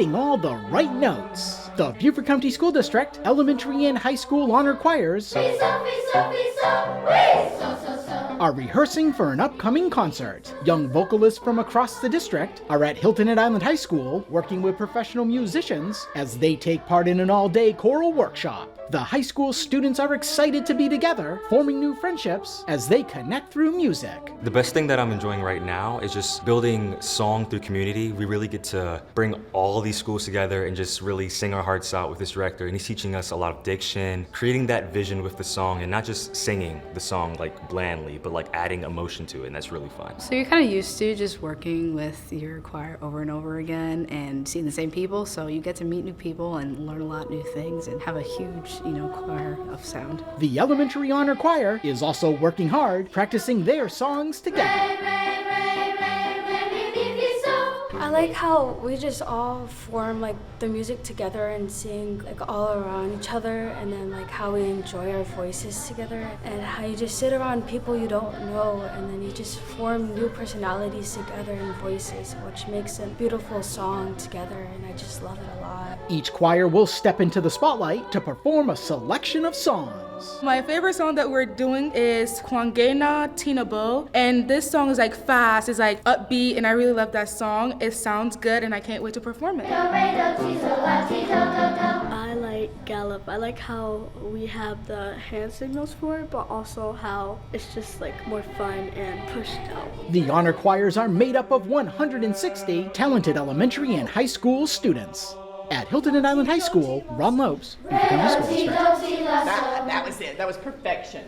hitting all the right notes. The Beaufort County School District elementary and high school honor choirs are rehearsing for an upcoming concert. Young vocalists from across the district are at Hilton Head Island High School working with professional musicians as they take part in an all-day choral workshop. The high school students are excited to be together, forming new friendships as they connect through music. The best thing that I'm enjoying right now is just building song through community. We really get to bring all these schools together and just really sing our hearts out with this director. And he's teaching us a lot of diction, creating that vision with the song, and not just singing the song like blandly, but like adding emotion to it, and that's really fun. So you're kind of used to just working with your choir over and over again and seeing the same people, so you get to meet new people and learn a lot of new things and have a huge, choir of sound. The elementary honor choir is also working hard, practicing their songs together. I like how we just all form the music together and sing all around each other, and then how we enjoy our voices together, and how you just sit around people you don't know and then you just form new personalities together and voices, which makes a beautiful song together, and I just love it a lot. Each choir will step into the spotlight to perform a selection of songs. My favorite song that we're doing is Kwangena Tinabo, and this song is fast, it's upbeat, and I really love that song. It sounds good and I can't wait to perform it. I like Gallop. I like how we have the hand signals for it, but also how it's just more fun and pushed out. The honor choirs are made up of 160 talented elementary and high school students. At Hilton Head Island High School, Ron Lopes, Beaufort County School District. That was it. That was perfection.